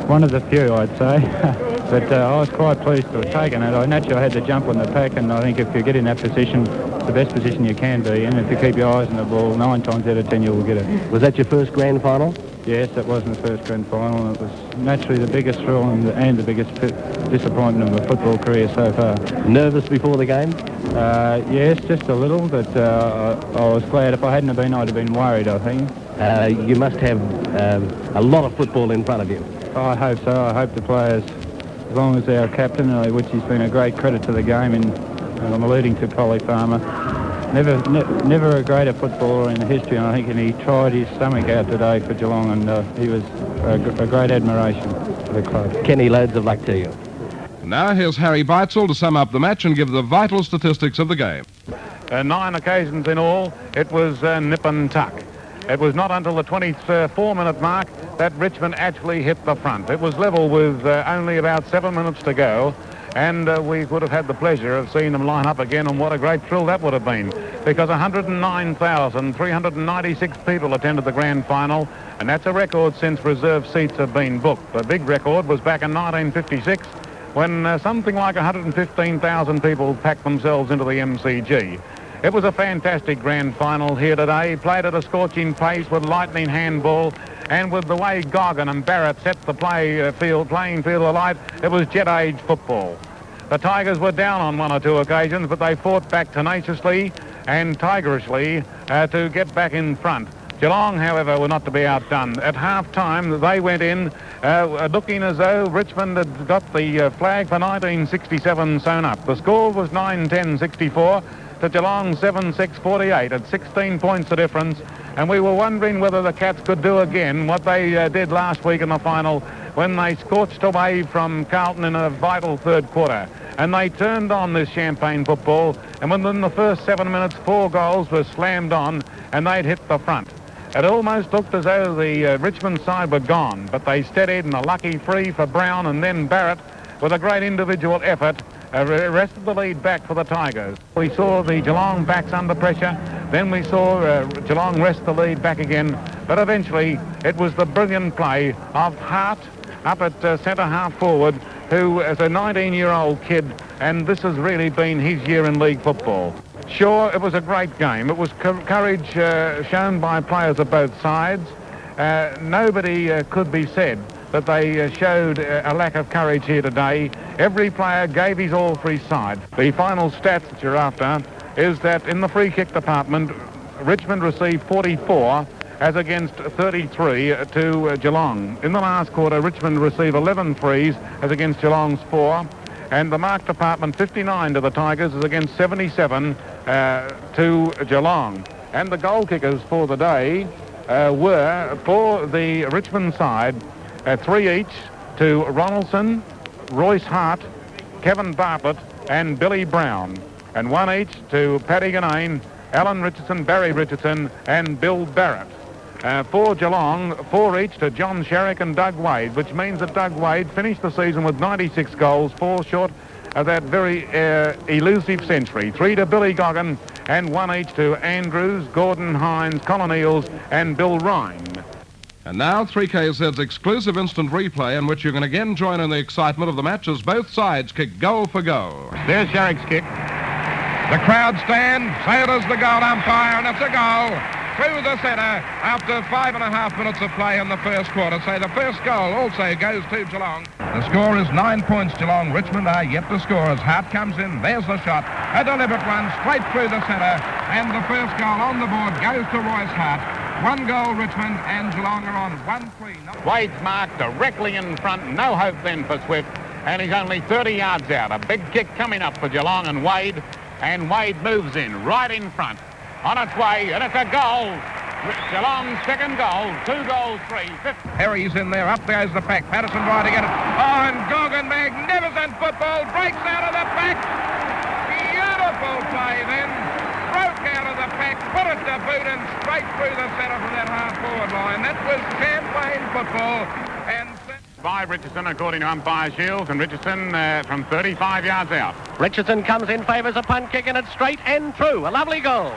One of the few, I'd say. But I was quite pleased to have taken it. I naturally had to jump on the pack, and I think if you get in that position, the best position you can be in. If you keep your eyes on the ball, 9 times out of 10 you'll get it. Was that your first grand final? Yes, that was my first grand final. It was naturally the biggest thrill and the biggest disappointment of my football career so far. Nervous before the game? Yes, just a little, but I was glad. If I hadn't have been, I'd have been worried, I think. You must have a lot of football in front of you. I hope so. I hope the players, as long as our captain, which has been a great credit to the game, and I'm alluding to Polly Farmer, never a greater footballer in the history, and I think he tried his stomach out today for Geelong, and he was a great admiration for the club. Kenny, loads of luck to you. Now here's Harry Beitzel to sum up the match and give the vital statistics of the game. 9 occasions in all, it was nip and tuck. It was not until the 24-minute mark that Richmond actually hit the front. It was level with only about 7 minutes to go, and we would have had the pleasure of seeing them line up again, and what a great thrill that would have been, because 109,396 people attended the grand final, and that's a record since reserve seats have been booked. The big record was back in 1956, when something like 115,000 people packed themselves into the MCG. It was a fantastic grand final here today, played at a scorching pace with lightning handball, and with the way Goggin and Barrett set the playing field alight, it was jet-age football. The Tigers were down on 1 or 2 occasions, but they fought back tenaciously and tigerishly to get back in front. Geelong, however, were not to be outdone. At half-time, they went in looking as though Richmond had got the flag for 1967 sewn up. The score was 9-10-64 to Geelong 7-6-48 at 16 points the difference, and we were wondering whether the Cats could do again what they did last week in the final when they scorched away from Carlton in a vital third quarter. And they turned on this champagne football, and within the first 7 minutes 4 goals were slammed on, and they'd hit the front. It almost looked as though the Richmond side were gone, but they steadied, and a lucky free for Brown, and then Barrett, with a great individual effort, arrested the lead back for the Tigers. We saw the Geelong backs under pressure, then we saw Geelong rest the lead back again, but eventually it was the brilliant play of Hart up at centre-half forward, who is a 19-year-old kid, and this has really been his year in league football. Sure, it was a great game. It was courage shown by players of both sides. Nobody could be said that they showed a lack of courage here today. Every player gave his all for his side. The final stats that you're after is that in the free kick department, Richmond received 44 as against 33 to Geelong. In the last quarter, Richmond received 11 frees as against Geelong's 4. And the mark department, 59 to the Tigers as against 77 to Geelong. And the goal kickers for the day were, for the Richmond side, 3 each to Ronaldson, Royce Hart, Kevin Bartlett and Billy Brown, and 1 each to Paddy Ganane, Alan Richardson, Barry Richardson and Bill Barrett. For Geelong, 4 each to John Sherrick and Doug Wade, which means that Doug Wade finished the season with 96 goals, 4 short of that very elusive century. 3 to Billy Goggin and 1 each to Andrews, Gordon Hines, Colin Eales and Bill Ryan. And now 3KZ's exclusive instant replay in which you can again join in the excitement of the match as both sides kick goal for goal. There's Sherrick's kick. The crowd stand, so does the goal umpire, and it's a goal through the centre after 5.5 minutes of play in the first quarter. So the first goal also goes to Geelong. The score is 9 points Geelong. Richmond are yet to score as Hart comes in. There's the shot. A deliberate one straight through the centre. And the first goal on the board goes to Royce Hart. 1 goal Richmond, and Geelong are on 1-3. Wade's mark directly in front. No hope then for Swift. And he's only 30 yards out. A big kick coming up for Geelong and Wade. And Wade moves in right in front. On its way, and it's a goal. Geelong's second goal, 2 goals, 3. Harry's in there, up goes the pack. Patterson right to get it. Oh, and Goggin, magnificent football, breaks out of the pack. Yeah! ball play then. Broke out of the pack, put it to boot and straight through the centre from that half-forward line. That was champagne football. And by Richardson, according to umpire Shields, and Richardson from 35 yards out. Richardson comes in, favours a punt kick, and it's straight and through. A lovely goal.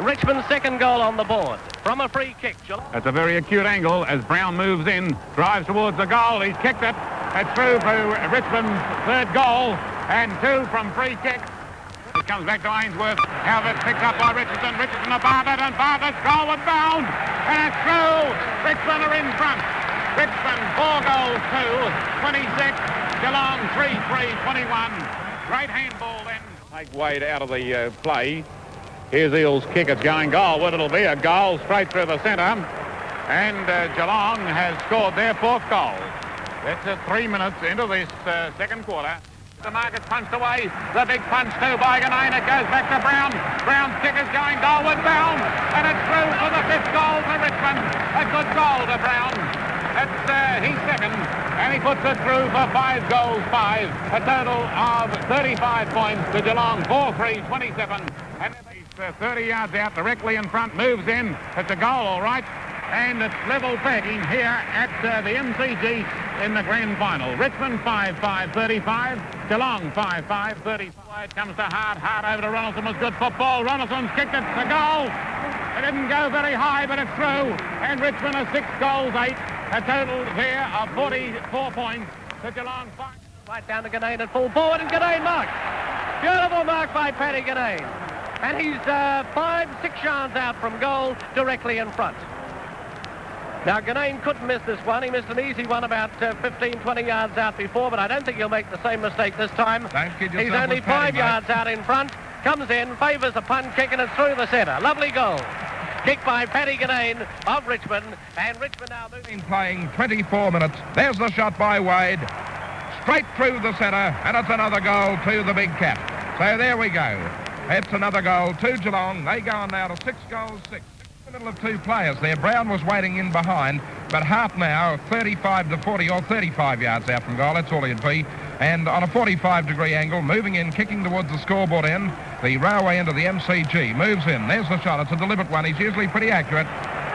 Richmond's second goal on the board from a free kick. At a very acute angle as Brown moves in, drives towards the goal. He's kicked it. It's through for Richmond's third goal, and 2 from free kick. It comes back to Ainsworth. Halbert picked up by Richardson. Richardson to Bartlett, and Bartlett's goal was bound, and it's through. Richmond are in front. Richmond 4 goals to 26. Geelong 3-3, 21. Great handball then. Take Wade out of the play. Here's Eels' kick. It's going goal. Well, it'll be a goal straight through the centre. And Geelong has scored their 4th goal. That's 3 minutes into this second quarter. The market's punched away. The big punch too by Ganane. It goes back to Brown. Brown's kick is going goalward bound. And it's through for the 5th goal for Richmond. A good goal to Brown. He's second. And he puts it through for 5 goals, 5. A total of 35 points to Geelong. 4-3, 27. And 30 yards out, directly in front, moves in. It's a goal, all right. And it's level pegging here at the MCG in the grand final. Richmond 5-5, 35. Geelong 5-5, 35. It comes to Hart. Hart over to Ronaldson was good football. Ronaldson's kicked it. It's a goal. It didn't go very high, but it's through. And Richmond are 6 goals, 8. A total there of 44 points to Geelong 5. Right down to Ganane at full forward, and Ganane marks. Beautiful mark by Paddy Ganane. And he's 5-6 yards out from goal, directly in front. Now, Ganane couldn't miss this one. He missed an easy one about 15-20 yards out before, but I don't think he'll make the same mistake this time. He's only 5 yards out in front, comes in, favours a punt kick, and it's through the centre. Lovely goal. Kick by Paddy Ganane of Richmond, and Richmond now moving. Playing 24 minutes. There's the shot by Wade. Straight through the centre, and it's another goal to the big cap. So there we go. It's another goal to Geelong. They go on now to 6 goals, 6. In the middle of 2 players there. Brown was waiting in behind, but Hart now 35 to 40 or 35 yards out from goal. That's all he'd be. And on a 45-degree angle, moving in, kicking towards the scoreboard end, the railway end of the MCG. Moves in. There's the shot. It's a deliberate one. He's usually pretty accurate.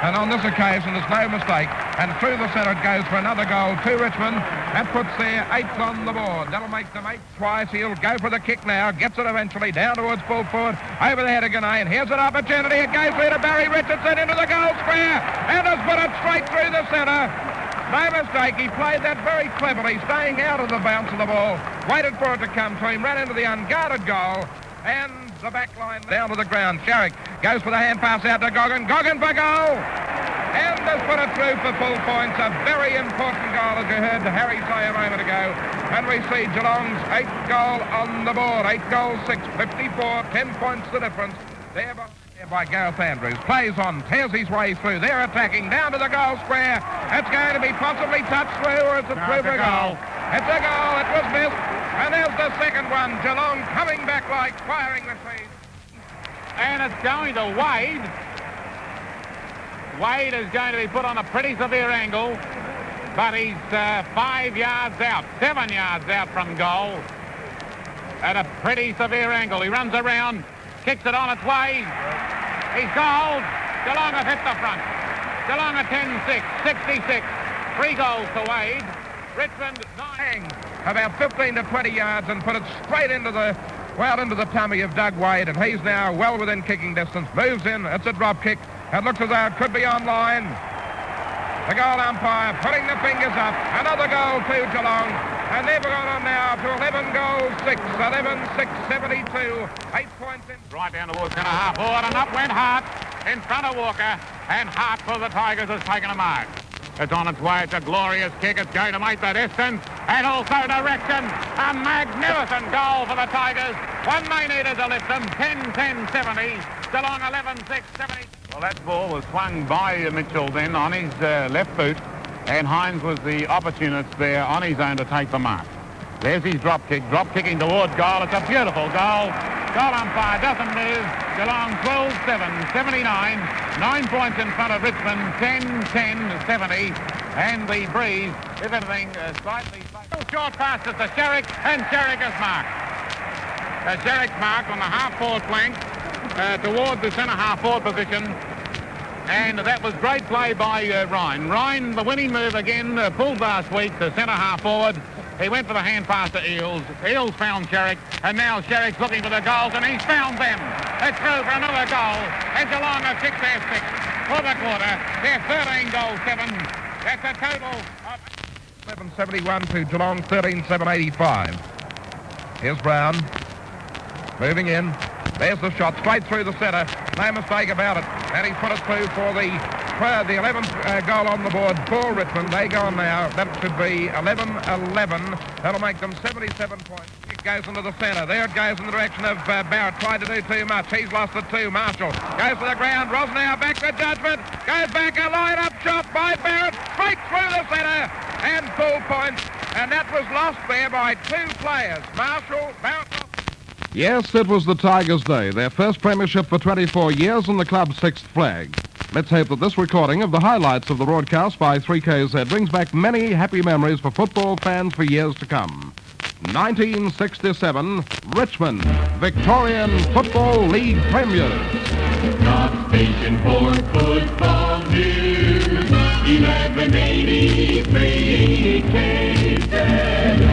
And on this occasion, there's no mistake. And through the centre it goes for another goal to Richmond. That puts their 8th on the board. That'll make them 8 twice. He'll go for the kick now. Gets it eventually down towards full forward. Over the head of Ganane. Here's an opportunity. It goes through to Barry Richardson into the goal square. And has put it straight through the centre. No mistake. He played that very cleverly, staying out of the bounce of the ball. Waited for it to come to him. Ran into the unguarded goal. And the back line down to the ground. Sharrock goes for the hand pass out to Goggin. Goggin for goal. And has put it through for full points. A very important goal, as you heard Harry say a moment ago. And we see Geelong's 8th goal on the board. 8 goals, 6, 54, 10 points the difference. There by Gareth Andrews. Plays on, tears his way through. They're attacking down to the goal square. It's going to be possibly touched through, or is it through for a goal? It's a goal. It was missed. And there's the second one. Geelong coming back like firing machines. And it's going to Wade. Wade is going to be put on a pretty severe angle, but he's 5 yards out, 7 yards out from goal at a pretty severe angle. He runs around, kicks it on its way. He's goaled. Geelong have hit the front. Geelong are 10-6, 66. 3 goals to Wade. Richmond 9. About 15 to 20 yards and put it straight into the tummy of Doug Wade, and he's now well within kicking distance. Moves in. It's a drop kick. It looks as though it could be on line. The goal umpire putting the fingers up. Another goal to Geelong. And they've gone on now to 11 goals, 6, 11-6, 72. 8 points in. Right down towards centre half forward, and up went Hart in front of Walker. And Hart for the Tigers has taken a mark. It's on its way. It's a glorious kick. It's going to make the distance and also direction. A magnificent goal for the Tigers. One they needed to lift them. 10-10-70. Geelong 11-6-70. Well, that ball was swung by Mitchell then on his left boot, and Hines was the opportunist there on his own to take the mark. There's his drop kicking towards goal. It's a beautiful goal. Goal umpire doesn't move. Geelong 12-7, 79. 9 points in front of Richmond, 10-10, 70. And the breeze, if anything, slightly short pass to Sharrock, and Sharrock is marked. Sherrick's marked on the half-forward flank toward the centre-half forward position. And that was great play by Ryan. Ryan, the winning move again, pulled last week to centre-half forward. He went for the hand pass to Eels. Eels found Sherrick, and now Sherrick's looking for the goals, and he's found them. It's through for another goal. And Geelong are 6 out 6 for the quarter. They're 13 goals 7. That's a total of 11.71 to Geelong 13.785. Here's Brown moving in. There's the shot straight through the centre. No mistake about it. And he's put it through for the 11th goal on the board for Richmond. They go on now. That should be 11-11. That'll make them 77 points. It goes into the centre. There it goes in the direction of Barrett. Tried to do too much. He's lost it too. Marshall goes to the ground. Rosnow back to judgment. Goes back. A line-up shot by Barrett. Straight through the centre. And full points. And that was lost there by 2 players. Marshall, Barrett. Yes, it was the Tigers' day, their first premiership for 24 years and the club's 6th flag. Let's hope that this recording of the highlights of the broadcast by 3KZ brings back many happy memories for football fans for years to come. 1967, Richmond, Victorian Football League premiers. Top station for football news, 1183 KZ.